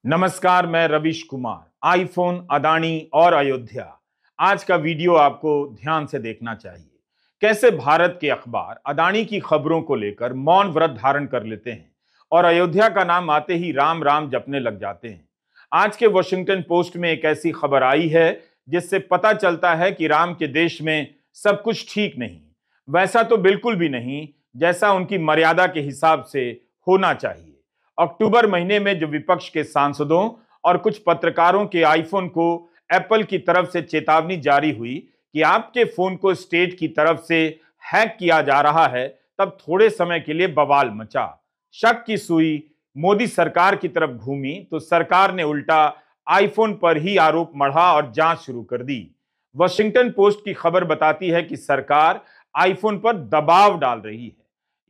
नमस्कार, मैं रविश कुमार। आईफोन, अदानी और अयोध्या। आज का वीडियो आपको ध्यान से देखना चाहिए। कैसे भारत के अखबार अदानी की खबरों को लेकर मौन व्रत धारण कर लेते हैं और अयोध्या का नाम आते ही राम राम जपने लग जाते हैं। आज के वॉशिंगटन पोस्ट में एक ऐसी खबर आई है जिससे पता चलता है कि राम के देश में सब कुछ ठीक नहीं, वैसा तो बिल्कुल भी नहीं जैसा उनकी मर्यादा के हिसाब से होना चाहिए। अक्टूबर महीने में जो विपक्ष के सांसदों और कुछ पत्रकारों के आईफोन को एप्पल की तरफ से चेतावनी जारी हुई कि आपके फोन को स्टेट की तरफ से हैक किया जा रहा है, तब थोड़े समय के लिए बवाल मचा। शक की सुई मोदी सरकार की तरफ घूमी तो सरकार ने उल्टा आईफोन पर ही आरोप मढ़ा और जांच शुरू कर दी। वॉशिंगटन पोस्ट की खबर बताती है कि सरकार आईफोन पर दबाव डाल रही है।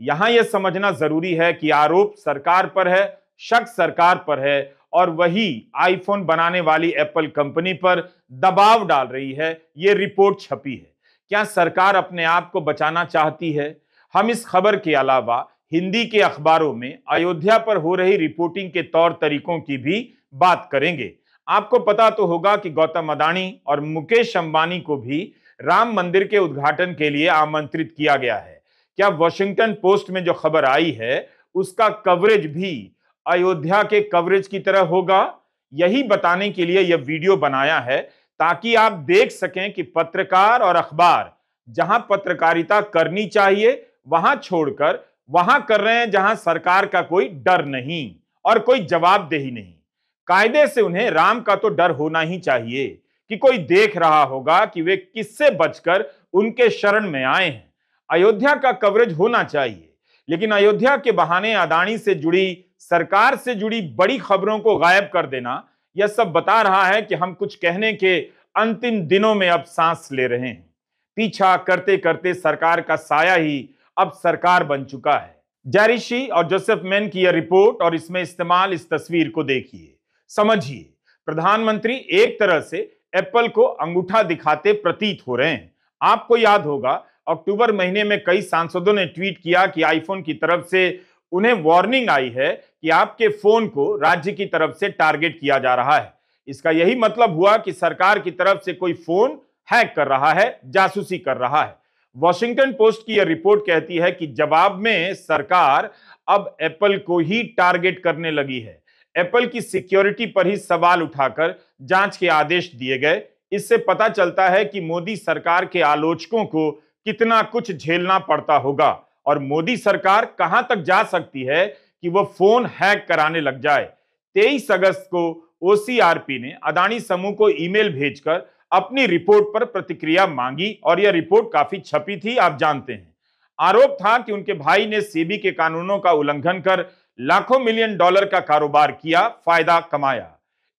यहां यह समझना जरूरी है कि आरोप सरकार पर है, शक सरकार पर है और वही आईफोन बनाने वाली एप्पल कंपनी पर दबाव डाल रही है। यह रिपोर्ट छपी है। क्या सरकार अपने आप को बचाना चाहती है? हम इस खबर के अलावा हिंदी के अखबारों में अयोध्या पर हो रही रिपोर्टिंग के तौर तरीकों की भी बात करेंगे। आपको पता तो होगा कि गौतम अदानी और मुकेश अंबानी को भी राम मंदिर के उद्घाटन के लिए आमंत्रित किया गया है। क्या वॉशिंगटन पोस्ट में जो खबर आई है उसका कवरेज भी अयोध्या के कवरेज की तरह होगा? यही बताने के लिए यह वीडियो बनाया है ताकि आप देख सकें कि पत्रकार और अखबार जहां पत्रकारिता करनी चाहिए वहां छोड़कर वहां कर रहे हैं जहां सरकार का कोई डर नहीं और कोई जवाबदेही नहीं। कायदे से उन्हें राम का तो डर होना ही चाहिए कि कोई देख रहा होगा कि वे किससे बचकर उनके शरण में आए हैं। अयोध्या का कवरेज होना चाहिए, लेकिन अयोध्या के बहाने अदानी से जुड़ी, सरकार से जुड़ी बड़ी खबरों को गायब कर देना यह सब बता रहा है कि हम कुछ कहने के अंतिम दिनों में अब सांस ले रहे हैं। पीछा करते करते सरकार का साया ही अब सरकार बन चुका है। जैरिशी और जोसेफ मैन की यह रिपोर्ट और इसमें इस्तेमाल इस तस्वीर को देखिए, समझिए। प्रधानमंत्री एक तरह से एप्पल को अंगूठा दिखाते प्रतीत हो रहे हैं। आपको याद होगा अक्टूबर महीने में कई सांसदों ने ट्वीट किया कि आईफोन की तरफ से उन्हें वार्निंग आई है कि आपके फोन को राज्य की तरफ से टारगेट किया जा रहा है। इसका यही मतलब हुआ कि सरकार की तरफ से कोई फोन हैक कर रहा है, जासूसी कर रहा है। वॉशिंगटन पोस्ट की यह रिपोर्ट कहती है कि जवाब में सरकार अब एप्पल को ही टारगेट करने लगी है। एप्पल की सिक्योरिटी पर ही सवाल उठाकर जांच के आदेश दिए गए। इससे पता चलता है कि मोदी सरकार के आलोचकों को कितना कुछ झेलना पड़ता होगा और मोदी सरकार कहां तक जा सकती है कि वह फोन हैक कराने लग जाए। 23 अगस्त को ओसीआरपी ने अदानी समूह को ईमेल भेजकर अपनी रिपोर्ट पर प्रतिक्रिया मांगी और यह रिपोर्ट काफी छपी थी, आप जानते हैं। आरोप था कि उनके भाई ने सेबी के कानूनों का उल्लंघन कर लाखों मिलियन डॉलर का कारोबार किया, फायदा कमाया।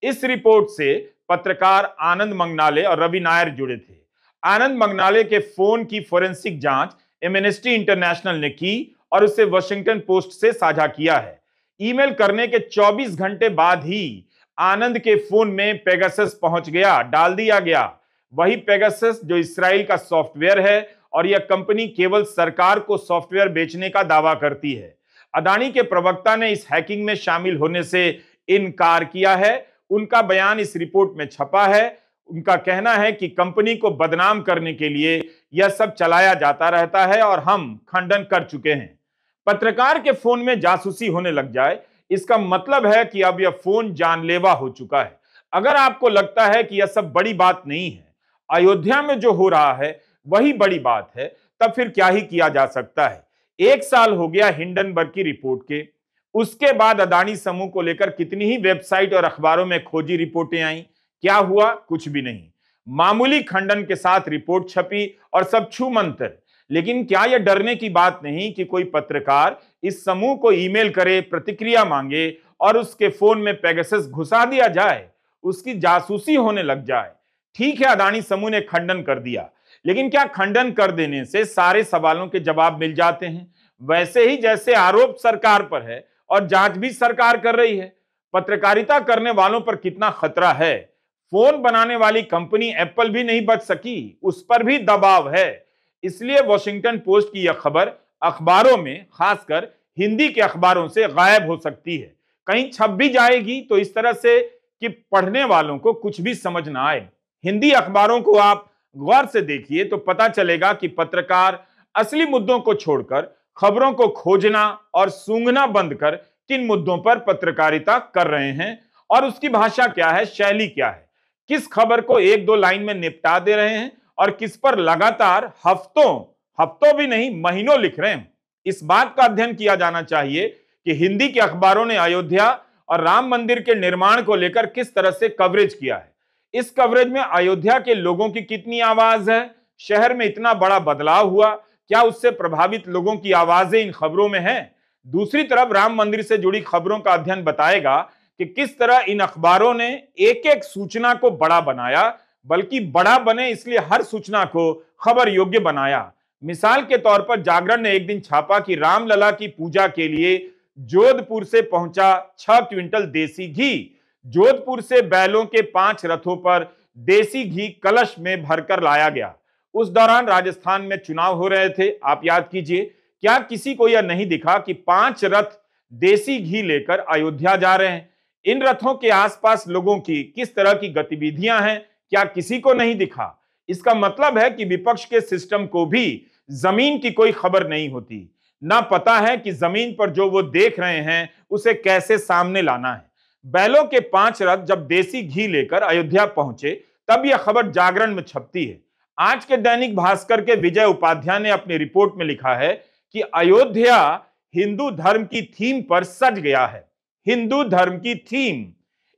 इस रिपोर्ट से पत्रकार आनंद मंगनाले और रवि नायर जुड़े थे। आनंद मंगनाले के फोन की फोरेंसिक जांच एमनेस्टी इंटरनेशनल ने की और उसे वॉशिंगटन पोस्ट से साझा किया है। ईमेल करने के 24 घंटे बाद ही आनंद के फोन में पेगासस पहुंच गया, डाल दिया गया। वही पेगासस जो इस्राएल का सॉफ्टवेयर है और यह कंपनी केवल सरकार को सॉफ्टवेयर बेचने का दावा करती है। अदानी के प्रवक्ता ने इस हैकिंग में शामिल होने से इनकार किया है। उनका बयान इस रिपोर्ट में छपा है। उनका कहना है कि कंपनी को बदनाम करने के लिए यह सब चलाया जाता रहता है और हम खंडन कर चुके हैं। पत्रकार के फोन में जासूसी होने लग जाए, इसका मतलब है कि अब यह फोन जानलेवा हो चुका है। अगर आपको लगता है कि यह सब बड़ी बात नहीं है, अयोध्या में जो हो रहा है वही बड़ी बात है, तब फिर क्या ही किया जा सकता है। 1 साल हो गया हिंडनबर्ग की रिपोर्ट के। उसके बाद अदानी समूह को लेकर कितनी ही वेबसाइट और अखबारों में खोजी रिपोर्टें आई, क्या हुआ? कुछ भी नहीं। मामूली खंडन के साथ रिपोर्ट छपी और सब छू मंतर। लेकिन क्या यह डरने की बात नहीं कि कोई पत्रकार इस समूह को ईमेल करे, प्रतिक्रिया मांगे और उसके फोन में पेगासस घुसा दिया जाए, उसकी जासूसी होने लग जाए? ठीक है, अदानी समूह ने खंडन कर दिया, लेकिन क्या खंडन कर देने से सारे सवालों के जवाब मिल जाते हैं? वैसे ही जैसे आरोप सरकार पर है और जांच भी सरकार कर रही है, पत्रकारिता करने वालों पर कितना खतरा है। फोन बनाने वाली कंपनी एप्पल भी नहीं बच सकी, उस पर भी दबाव है। इसलिए वॉशिंगटन पोस्ट की यह खबर अखबारों में, खासकर हिंदी के अखबारों से गायब हो सकती है। कहीं छप भी जाएगी तो इस तरह से कि पढ़ने वालों को कुछ भी समझ ना आए। हिंदी अखबारों को आप गौर से देखिए तो पता चलेगा कि पत्रकार असली मुद्दों को छोड़कर खबरों को खोजना और सूंघना बंद कर किन मुद्दों पर पत्रकारिता कर रहे हैं और उसकी भाषा क्या है, शैली क्या है, किस खबर को एक दो लाइन में निपटा दे रहे हैं और किस पर लगातार हफ्तों भी नहीं महीनों लिख रहे हैं। इस बात का अध्ययन किया जाना चाहिए कि हिंदी के अखबारों ने अयोध्या और राम मंदिर के निर्माण को लेकर किस तरह से कवरेज किया है। इस कवरेज में अयोध्या के लोगों की कितनी आवाज है, शहर में इतना बड़ा बदलाव हुआ, क्या उससे प्रभावित लोगों की आवाजें इन खबरों में हैं। दूसरी तरफ राम मंदिर से जुड़ी खबरों का अध्ययन बताएगा कि किस तरह इन अखबारों ने एक एक सूचना को बड़ा बनाया, बल्कि बड़ा बने इसलिए हर सूचना को खबर योग्य बनाया। मिसाल के तौर पर जागरण ने एक दिन छापा कि रामलला की पूजा के लिए जोधपुर से पहुंचा 6 क्विंटल देसी घी। जोधपुर से बैलों के 5 रथों पर देसी घी कलश में भरकर लाया गया। उस दौरान राजस्थान में चुनाव हो रहे थे। आप याद कीजिए, क्या किसी को यह नहीं दिखा कि 5 रथ देसी घी लेकर अयोध्या जा रहे हैं? इन रथों के आसपास लोगों की किस तरह की गतिविधियां हैं, क्या किसी को नहीं दिखा? इसका मतलब है कि विपक्ष के सिस्टम को भी जमीन की कोई खबर नहीं होती, ना पता है कि जमीन पर जो वो देख रहे हैं उसे कैसे सामने लाना है। बैलों के 5 रथ जब देसी घी लेकर अयोध्या पहुंचे तब यह खबर जागरण में छपती है। आज के दैनिक भास्कर के विजय उपाध्याय ने अपनी रिपोर्ट में लिखा है कि अयोध्या हिंदू धर्म की थीम पर सज गया है। हिंदू धर्म की थीम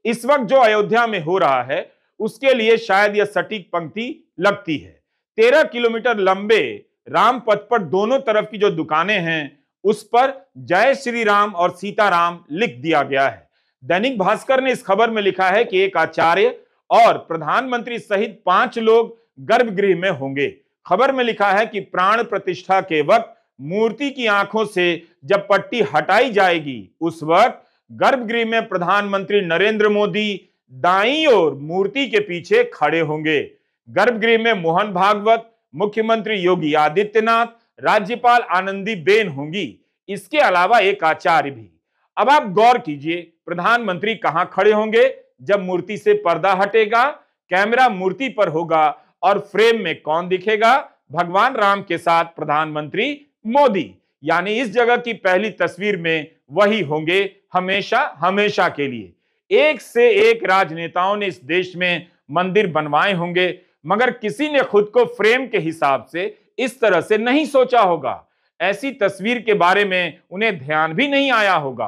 इस वक्त जो अयोध्या में हो रहा है उसके लिए शायद यह सटीक पंक्ति लगती है। 13 किलोमीटर लंबे राम पथ पर दोनों तरफ की जो दुकानें हैं उस पर जय श्री राम और सीताराम लिख दिया गया है। दैनिक भास्कर ने इस खबर में लिखा है कि एक आचार्य और प्रधानमंत्री सहित 5 लोग गर्भगृह में होंगे। खबर में लिखा है कि प्राण प्रतिष्ठा के वक्त मूर्ति की आंखों से जब पट्टी हटाई जाएगी उस वक्त गर्भगृह में प्रधानमंत्री नरेंद्र मोदी दाईं ओर मूर्ति के पीछे खड़े होंगे। गर्भगृह में मोहन भागवत, मुख्यमंत्री योगी आदित्यनाथ, राज्यपाल आनंदीबेन होंगी। इसके अलावा एक आचार्य भी। अब आप गौर कीजिए, प्रधानमंत्री कहां खड़े होंगे जब मूर्ति से पर्दा हटेगा, कैमरा मूर्ति पर होगा और फ्रेम में कौन दिखेगा? भगवान राम के साथ प्रधानमंत्री मोदी। यानी इस जगह की पहली तस्वीर में वही होंगे हमेशा हमेशा के लिए। एक से एक राजनेताओं ने इस देश में मंदिर बनवाए होंगे, मगर किसी ने खुद को फ्रेम के हिसाब से इस तरह से नहीं सोचा होगा। ऐसी तस्वीर के बारे में उन्हें ध्यान भी नहीं आया होगा।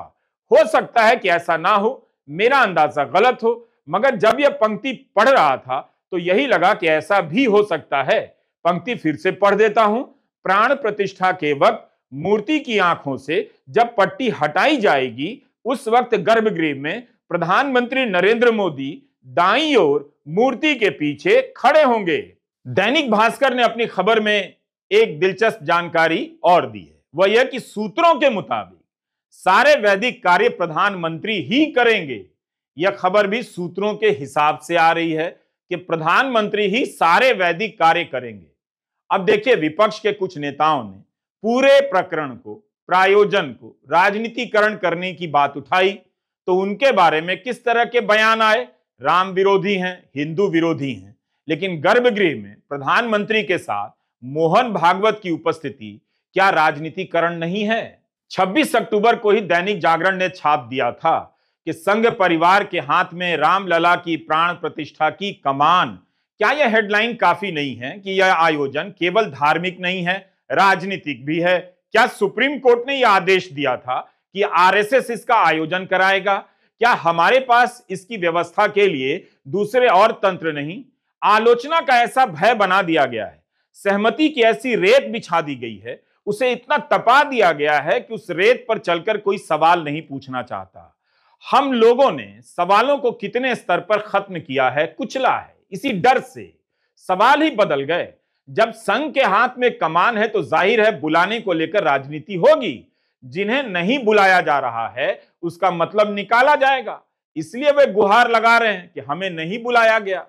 हो सकता है कि ऐसा ना हो, मेरा अंदाजा गलत हो, मगर जब यह पंक्ति पढ़ रहा था तो यही लगा कि ऐसा भी हो सकता है। पंक्ति फिर से पढ़ देता हूं। प्राण प्रतिष्ठा के वक्त मूर्ति की आंखों से जब पट्टी हटाई जाएगी उस वक्त गर्भगृह में प्रधानमंत्री नरेंद्र मोदी दाईं ओर मूर्ति के पीछे खड़े होंगे। दैनिक भास्कर ने अपनी खबर में एक दिलचस्प जानकारी और दी है, वह यह कि सूत्रों के मुताबिक सारे वैदिक कार्य प्रधानमंत्री ही करेंगे। यह खबर भी सूत्रों के हिसाब से आ रही है कि प्रधानमंत्री ही सारे वैदिक कार्य करेंगे। अब देखिए, विपक्ष के कुछ नेताओं ने पूरे प्रकरण को, प्रायोजन को राजनीतिकरण करने की बात उठाई तो उनके बारे में किस तरह के बयान आए? राम विरोधी हैं, हिंदू विरोधी हैं, लेकिन गर्भगृह में प्रधानमंत्री के साथ मोहन भागवत की उपस्थिति क्या राजनीतिकरण नहीं है? 26 अक्टूबर को ही दैनिक जागरण ने छाप दिया था कि संघ परिवार के हाथ में रामलला की प्राण प्रतिष्ठा की कमान। क्या यह हेडलाइन काफी नहीं है कि यह आयोजन केवल धार्मिक नहीं है, राजनीतिक भी है? क्या सुप्रीम कोर्ट ने यह आदेश दिया था कि आरएसएस इसका आयोजन कराएगा? क्या हमारे पास इसकी व्यवस्था के लिए दूसरे और तंत्र नहीं? आलोचना का ऐसा भय बना दिया गया है, सहमति की ऐसी रेत बिछा दी गई है, उसे इतना तपा दिया गया है कि उस रेत पर चलकर कोई सवाल नहीं पूछना चाहता। हम लोगों ने सवालों को कितने स्तर पर खत्म किया है, कुचला है। इसी डर से सवाल ही बदल गए। जब संघ के हाथ में कमान है तो जाहिर है बुलाने को लेकर राजनीति होगी। जिन्हें नहीं बुलाया जा रहा है उसका मतलब निकाला जाएगा, इसलिए वे गुहार लगा रहे हैं कि हमें नहीं बुलाया गया।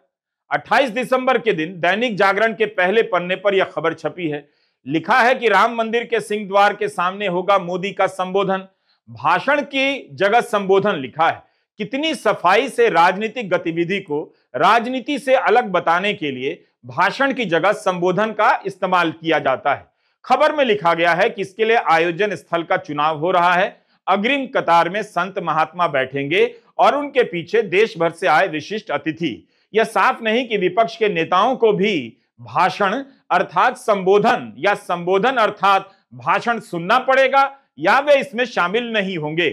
28 दिसंबर के दिन दैनिक जागरण के पहले पन्ने पर यह खबर छपी है। लिखा है कि राम मंदिर के सिंह द्वार के सामने होगा मोदी का संबोधन। भाषण की जगह संबोधन लिखा है। कितनी सफाई से राजनीतिक गतिविधि को राजनीति से अलग बताने के लिए भाषण की जगह संबोधन का इस्तेमाल किया जाता है। खबर में लिखा गया है कि इसके लिए आयोजन स्थल का चुनाव हो रहा है। अग्रिम कतार में संत महात्मा बैठेंगे और उनके पीछे देश भर से आए विशिष्ट अतिथि। यह साफ नहीं कि विपक्ष के नेताओं को भी भाषण अर्थात संबोधन या संबोधन अर्थात भाषण सुनना पड़ेगा या वे इसमें शामिल नहीं होंगे।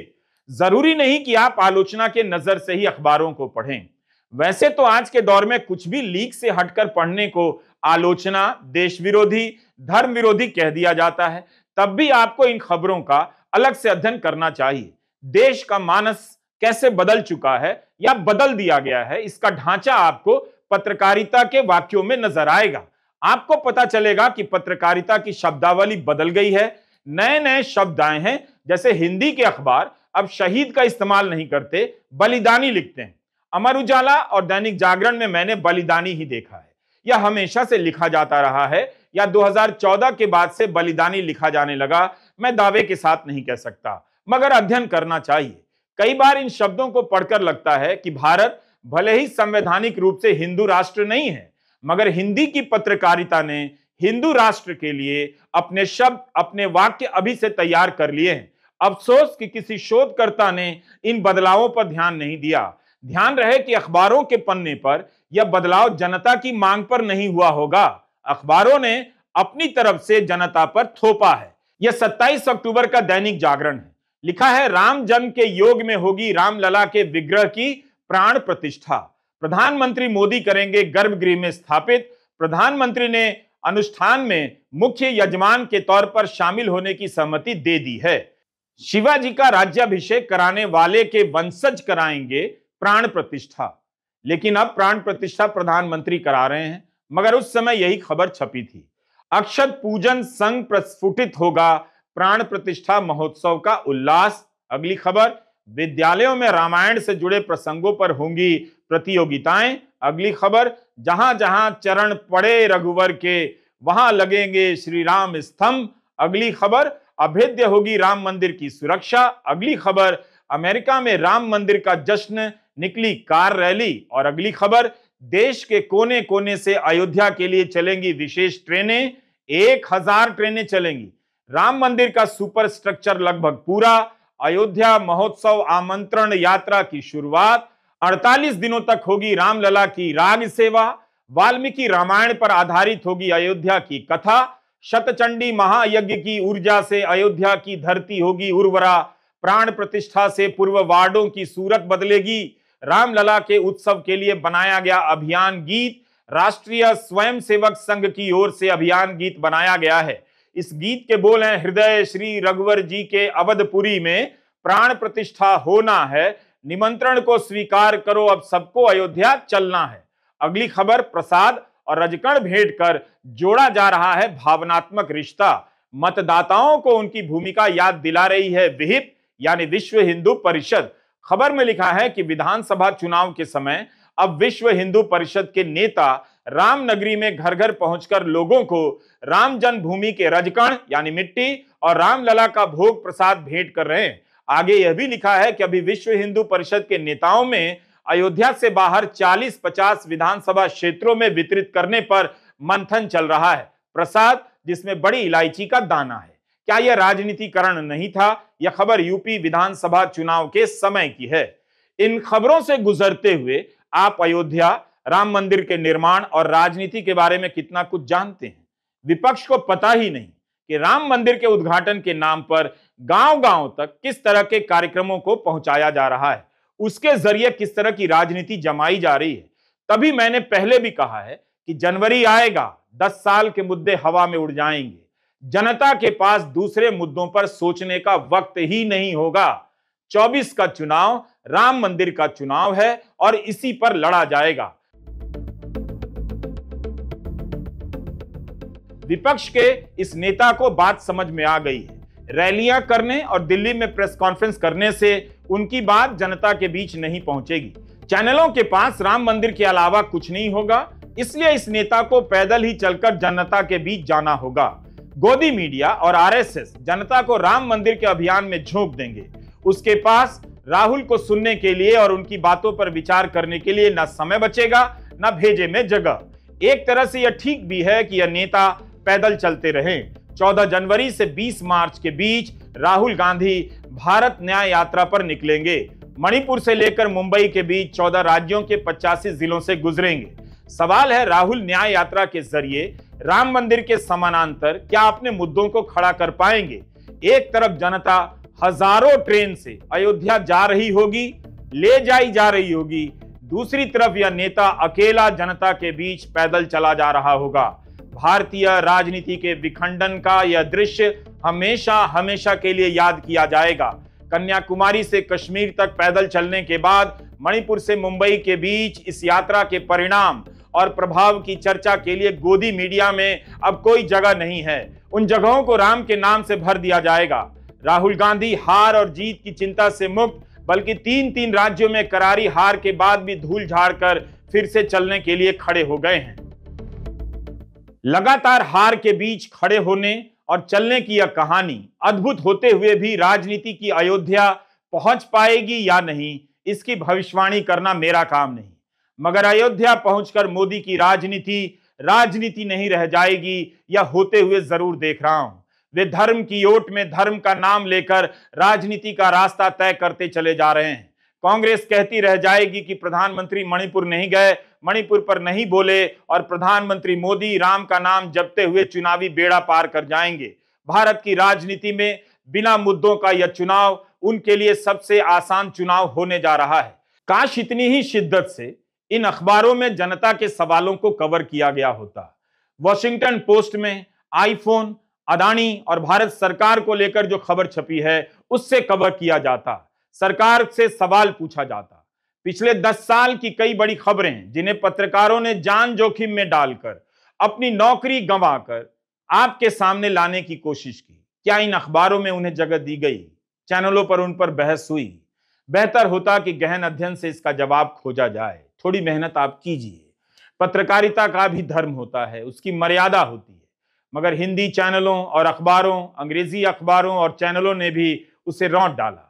जरूरी नहीं कि आप आलोचना के नजर से ही अखबारों को पढ़ें। वैसे तो आज के दौर में कुछ भी लीक से हटकर पढ़ने को आलोचना, देश विरोधी, धर्म विरोधी कह दिया जाता है। तब भी आपको इन खबरों का अलग से अध्ययन करना चाहिए। देश का मानस कैसे बदल चुका है या बदल दिया गया है, इसका ढांचा आपको पत्रकारिता के वाक्यों में नजर आएगा। आपको पता चलेगा कि पत्रकारिता की शब्दावली बदल गई है। नए नए शब्द आए हैं। जैसे हिंदी के अखबार अब शहीद का इस्तेमाल नहीं करते, बलिदानी लिखते हैं। अमर उजाला और दैनिक जागरण में मैंने बलिदानी ही देखा है। यह हमेशा से लिखा जाता रहा है या 2014 के बाद से बलिदानी लिखा जाने लगा, मैं दावे के साथ नहीं कह सकता, मगर अध्ययन करना चाहिए। कई बार इन शब्दों को पढ़कर लगता है कि भारत भले ही संवैधानिक रूप से हिंदू राष्ट्र नहीं है, मगर हिंदी की पत्रकारिता ने हिंदू राष्ट्र के लिए अपने शब्द, अपने वाक्य अभी से तैयार कर लिए हैं। अफसोस कि किसी शोधकर्ता ने इन बदलावों पर ध्यान नहीं दिया। ध्यान रहे कि अखबारों के पन्ने पर यह बदलाव जनता की मांग पर नहीं हुआ होगा, अखबारों ने अपनी तरफ से जनता पर थोपा है। यह 27 अक्टूबर का दैनिक जागरण है। लिखा है, राम जन्म के योग में होगी रामलला के विग्रह की प्राण प्रतिष्ठा। प्रधानमंत्री मोदी करेंगे गर्भगृह में स्थापित। प्रधानमंत्री ने अनुष्ठान में मुख्य यजमान के तौर पर शामिल होने की सहमति दे दी है। शिवाजी का राज्याभिषेक कराने वाले के वंशज कराएंगे प्राण प्रतिष्ठा। लेकिन अब प्राण प्रतिष्ठा प्रधानमंत्री करा रहे हैं, मगर उस समय यही खबर छपी थी। अक्षत पूजन संग प्रस्फुटित होगा प्राण प्रतिष्ठा महोत्सव का उल्लास। अगली खबर, विद्यालयों में रामायण से जुड़े प्रसंगों पर होंगी प्रतियोगिताएं। अगली खबर, जहां जहां चरण पड़े रघुवर के वहां लगेंगे श्री राम स्तंभ। अगली खबर, अभेद्य होगी राम मंदिर की सुरक्षा। अगली खबर, अमेरिका में राम मंदिर का जश्न, निकली कार रैली। और अगली खबर, देश के कोने कोने से अयोध्या के लिए चलेंगी विशेष ट्रेनें। 1000 ट्रेनें चलेंगी। राम मंदिर का सुपर स्ट्रक्चर लगभग पूरा। अयोध्या महोत्सव आमंत्रण यात्रा की शुरुआत। 48 दिनों तक होगी रामलला की राग सेवा। वाल्मीकि रामायण पर आधारित होगी अयोध्या की कथा। शतचंडी महायज्ञ की ऊर्जा से अयोध्या की धरती होगी उर्वरा। प्राण प्रतिष्ठा से पूर्व वार्डों की सूरत बदलेगी। रामलला के उत्सव के लिए बनाया गया अभियान गीत राष्ट्रीय स्वयंसेवक संघ की ओर से अभियान गीत बनाया गया है। इस गीत के बोल हैं, हृदय श्री रघुवर जी के अवधपुरी में प्राण प्रतिष्ठा होना है। निमंत्रण को स्वीकार करो, अब सबको अयोध्या चलना है। अगली खबर, प्रसाद और रजकण भेंट कर जोड़ा जा रहा है भावनात्मक रिश्ता। मतदाताओं को उनकी भूमिका याद दिला रही है विहिप यानी विश्व हिंदू परिषद। खबर में लिखा है कि विधानसभा चुनाव के समय अब विश्व हिंदू परिषद के नेता रामनगरी में घर घर पहुंचकर लोगों को राम जन्मभूमि के रजकण यानी मिट्टी और रामलला का भोग प्रसाद भेंट कर रहे हैं। आगे यह भी लिखा है कि अभी विश्व हिंदू परिषद के नेताओं में अयोध्या से बाहर 40-50 विधानसभा क्षेत्रों में वितरित करने पर मंथन चल रहा है। प्रसाद जिसमें बड़ी इलायची का दाना है। क्या यह राजनीतिकरण नहीं था? यह खबर यूपी विधानसभा चुनाव के समय की है। इन खबरों से गुजरते हुए आप अयोध्या, राम मंदिर के निर्माण और राजनीति के बारे में कितना कुछ जानते हैं? विपक्ष को पता ही नहीं कि राम मंदिर के उद्घाटन के नाम पर गांव-गांव तक किस तरह के कार्यक्रमों को पहुंचाया जा रहा है, उसके जरिए किस तरह की राजनीति जमाई जा रही है। तभी मैंने पहले भी कहा है कि जनवरी आएगा, 10 साल के मुद्दे हवा में उड़ जाएंगे। जनता के पास दूसरे मुद्दों पर सोचने का वक्त ही नहीं होगा। 24 का चुनाव राम मंदिर का चुनाव है और इसी पर लड़ा जाएगा। विपक्ष के इस नेता को बात समझ में आ गई है। रैलियां करने और दिल्ली में प्रेस कॉन्फ्रेंस करने से उनकी बात जनता के बीच नहीं पहुंचेगी। चैनलों के पास राम मंदिर के अलावा कुछ नहीं होगा, इसलिए इस नेता को पैदल ही चलकर जनता के बीच जाना होगा। गोदी मीडिया और आरएसएस जनता को राम मंदिर के अभियान में झोंक देंगे। उसके पास राहुल को सुनने के लिए और उनकी बातों पर विचार करने के लिए न समय बचेगा न भेजे में जगह। एक तरह से यह ठीक भी है कि यह नेता पैदल चलते रहें। 14 जनवरी से 20 मार्च के बीच राहुल गांधी भारत न्याय यात्रा पर निकलेंगे। मणिपुर से लेकर मुंबई के बीच 14 राज्यों के 85 जिलों से गुजरेंगे। सवाल है, राहुल न्याय यात्रा के जरिए राम मंदिर के समानांतर क्या अपने मुद्दों को खड़ा कर पाएंगे? एक तरफ जनता हजारों ट्रेन से अयोध्या जा रही होगी, ले जाई जा रही होगी, दूसरी तरफ यह नेता अकेला जनता के बीच पैदल चला जा रहा होगा। भारतीय राजनीति के विखंडन का यह दृश्य हमेशा हमेशा के लिए याद किया जाएगा। कन्याकुमारी से कश्मीर तक पैदल चलने के बाद मणिपुर से मुंबई के बीच इस यात्रा के परिणाम और प्रभाव की चर्चा के लिए गोदी मीडिया में अब कोई जगह नहीं है। उन जगहों को राम के नाम से भर दिया जाएगा। राहुल गांधी हार और जीत की चिंता से मुक्त, बल्कि 3 राज्यों में करारी हार के बाद भी धूल झाड़कर फिर से चलने के लिए खड़े हो गए हैं। लगातार हार के बीच खड़े होने और चलने की यह कहानी अद्भुत होते हुए भी राजनीति की अयोध्या पहुंच पाएगी या नहीं, इसकी भविष्यवाणी करना मेरा काम नहीं। मगर अयोध्या पहुंचकर मोदी की राजनीति नहीं रह जाएगी, यह होते हुए जरूर देख रहा हूं। वे धर्म की ओट में धर्म का नाम लेकर राजनीति का रास्ता तय करते चले जा रहे हैं। कांग्रेस कहती रह जाएगी कि प्रधानमंत्री मणिपुर नहीं गए, मणिपुर पर नहीं बोले और प्रधानमंत्री मोदी राम का नाम जपते हुए चुनावी बेड़ा पार कर जाएंगे। भारत की राजनीति में बिना मुद्दों का यह चुनाव उनके लिए सबसे आसान चुनाव होने जा रहा है। काश इतनी ही शिद्दत से इन अखबारों में जनता के सवालों को कवर किया गया होता। वॉशिंगटन पोस्ट में आईफोन, अदानी और भारत सरकार को लेकर जो खबर छपी है उससे कवर किया जाता, सरकार से सवाल पूछा जाता। पिछले 10 साल की कई बड़ी खबरें जिन्हें पत्रकारों ने जान जोखिम में डालकर अपनी नौकरी गंवाकर आपके सामने लाने की कोशिश की, क्या इन अखबारों में उन्हें जगह दी गई? चैनलों पर उन पर बहस हुई? बेहतर होता कि गहन अध्ययन से इसका जवाब खोजा जाए। थोड़ी मेहनत आप कीजिए। पत्रकारिता का भी धर्म होता है, उसकी मर्यादा होती है। मगर हिंदी चैनलों और अखबारों, अंग्रेजी अखबारों और चैनलों ने भी उसे रौंद डाला।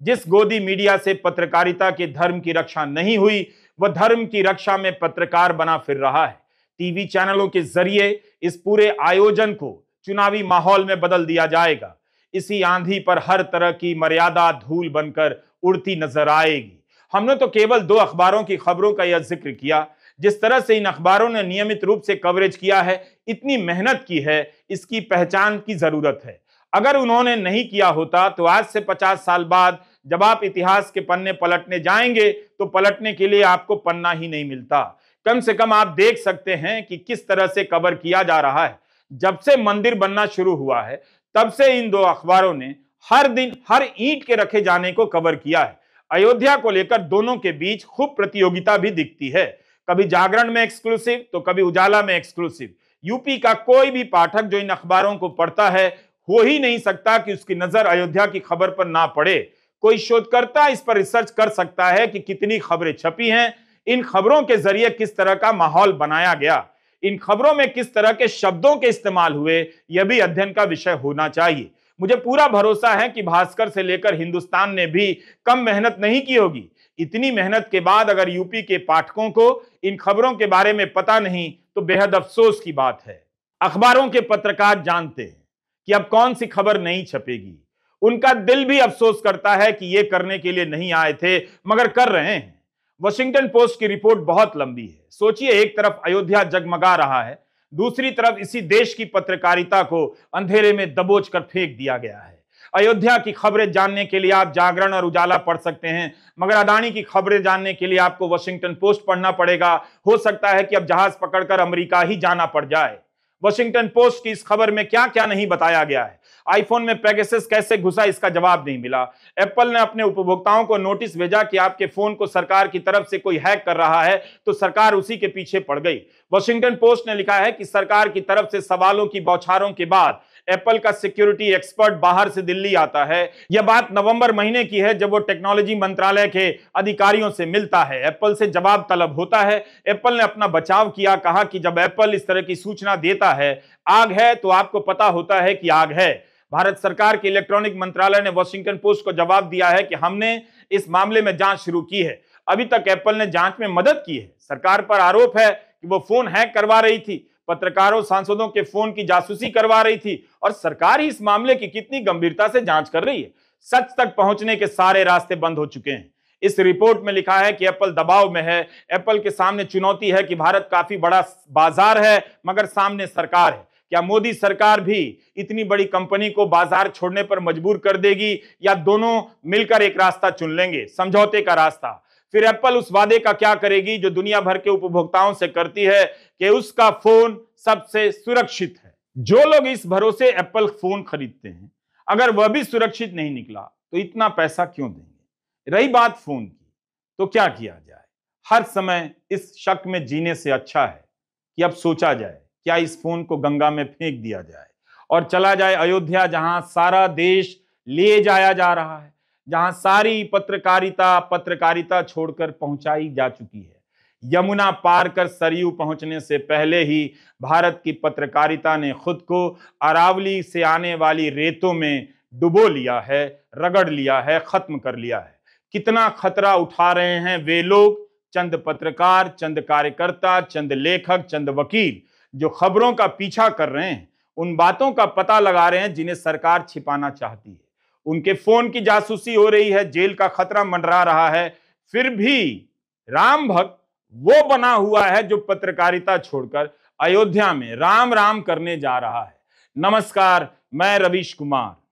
जिस गोदी मीडिया से पत्रकारिता के धर्म की रक्षा नहीं हुई, वह धर्म की रक्षा में पत्रकार बना फिर रहा है। टीवी चैनलों के जरिए इस पूरे आयोजन को चुनावी माहौल में बदल दिया जाएगा। इसी आंधी पर हर तरह की मर्यादा धूल बनकर उड़ती नजर आएगी। हमने तो केवल 2 अखबारों की खबरों का यह जिक्र किया। जिस तरह से इन अखबारों ने नियमित रूप से कवरेज किया है, इतनी मेहनत की है, इसकी पहचान की जरूरत है। अगर उन्होंने नहीं किया होता तो आज से 50 साल बाद जब आप इतिहास के पन्ने पलटने जाएंगे तो पलटने के लिए आपको पन्ना ही नहीं मिलता। कम से कम आप देख सकते हैं कि किस तरह से कवर किया जा रहा है। जब से मंदिर बनना शुरू हुआ है तब से इन 2 अखबारों ने हर दिन हर ईंट के रखे जाने को कवर किया है। अयोध्या को लेकर दोनों के बीच खूब प्रतियोगिता भी दिखती है। कभी जागरण में एक्सक्लूसिव तो कभी उजाला में एक्सक्लूसिव। यूपी का कोई भी पाठक जो इन अखबारों को पढ़ता है हो ही नहीं सकता कि उसकी नजर अयोध्या की खबर पर ना पड़े। कोई शोधकर्ता इस पर रिसर्च कर सकता है कि कितनी खबरें छपी हैं, इन खबरों के जरिए किस तरह का माहौल बनाया गया, इन खबरों में किस तरह के शब्दों के इस्तेमाल हुए, यह भी अध्ययन का विषय होना चाहिए। मुझे पूरा भरोसा है कि भास्कर से लेकर हिंदुस्तान ने भी कम मेहनत नहीं की होगी। इतनी मेहनत के बाद अगर यूपी के पाठकों को इन खबरों के बारे में पता नहीं तो बेहद अफसोस की बात है। अखबारों के पत्रकार जानते हैं कि अब कौन सी खबर नहीं छपेगी। उनका दिल भी अफसोस करता है कि ये करने के लिए नहीं आए थे मगर कर रहे हैं। वॉशिंगटन पोस्ट की रिपोर्ट बहुत लंबी है। सोचिए, एक तरफ अयोध्या जगमगा रहा है, दूसरी तरफ इसी देश की पत्रकारिता को अंधेरे में दबोच कर फेंक दिया गया है। अयोध्या की खबरें जानने के लिए आप जागरण और उजाला पढ़ सकते हैं, मगर अदानी की खबरें जानने के लिए आपको वॉशिंगटन पोस्ट पढ़ना पड़ेगा। हो सकता है कि अब जहाज पकड़कर अमेरिका ही जाना पड़ जाए। वॉशिंगटन पोस्ट की इस खबर में क्या क्या नहीं बताया गया है। आईफोन में पेगासस कैसे घुसा, इसका जवाब नहीं मिला। एप्पल ने अपने उपभोक्ताओं को नोटिस भेजा कि आपके फोन को सरकार की तरफ से कोई हैक कर रहा है, तो सरकार उसी के पीछे पड़ गई। वॉशिंगटन पोस्ट ने लिखा है कि सरकार की तरफ से सवालों की बौछारों के बाद एप्पल का सिक्योरिटी एक्सपर्ट बाहर से दिल्ली आता है। यह बात नवंबर महीने की है, जब वो टेक्नोलॉजी मंत्रालय के अधिकारियों से मिलता है। एप्पल से जवाब तलब होता है। एप्पल ने अपना बचाव किया, कहा कि जब एप्पल इस तरह की सूचना देता है, आग है तो आपको पता होता है कि आग है। भारत सरकार के इलेक्ट्रॉनिक मंत्रालय ने वॉशिंगटन पोस्ट को जवाब दिया है कि हमने इस मामले में जांच शुरू की है। अभी तक एप्पल ने जांच में मदद की है। सरकार पर आरोप है कि वो फोन हैक करवा रही थी, पत्रकारों सांसदों के फोन की जासूसी करवा रही थी और सरकार ही इस मामले की कितनी गंभीरता से जांच कर रही है। सच तक पहुंचने के सारे रास्ते बंद हो चुके हैं। इस रिपोर्ट में लिखा है कि एप्पल दबाव में है। एप्पल के सामने चुनौती है कि भारत काफी बड़ा बाजार है मगर सामने सरकार है। क्या मोदी सरकार भी इतनी बड़ी कंपनी को बाजार छोड़ने पर मजबूर कर देगी या दोनों मिलकर एक रास्ता चुन लेंगे, समझौते का रास्ता? फिर एप्पल उस वादे का क्या करेगी जो दुनिया भर के उपभोक्ताओं से करती है कि उसका फोन सबसे सुरक्षित है। जो लोग इस भरोसे एप्पल फोन खरीदते हैं, अगर वह भी सुरक्षित नहीं निकला तो इतना पैसा क्यों देंगे? रही बात फोन की, तो क्या किया जाए? हर समय इस शक में जीने से अच्छा है कि अब सोचा जाए, क्या इस फोन को गंगा में फेंक दिया जाए और चला जाए अयोध्या, जहां सारा देश ले जाया जा रहा है, जहां सारी पत्रकारिता छोड़कर पहुंचाई जा चुकी है। यमुना पार कर सरयू पहुंचने से पहले ही भारत की पत्रकारिता ने खुद को अरावली से आने वाली रेतों में डुबो लिया है, रगड़ लिया है, खत्म कर लिया है। कितना खतरा उठा रहे हैं वे लोग, चंद पत्रकार, चंद कार्यकर्ता, चंद लेखक, चंद वकील, जो खबरों का पीछा कर रहे हैं, उन बातों का पता लगा रहे हैं जिन्हें सरकार छिपाना चाहती है। उनके फोन की जासूसी हो रही है, जेल का खतरा मंडरा रहा है, फिर भी राम भक्त वो बना हुआ है जो पत्रकारिता छोड़कर अयोध्या में राम राम करने जा रहा है। नमस्कार, मैं रवीश कुमार।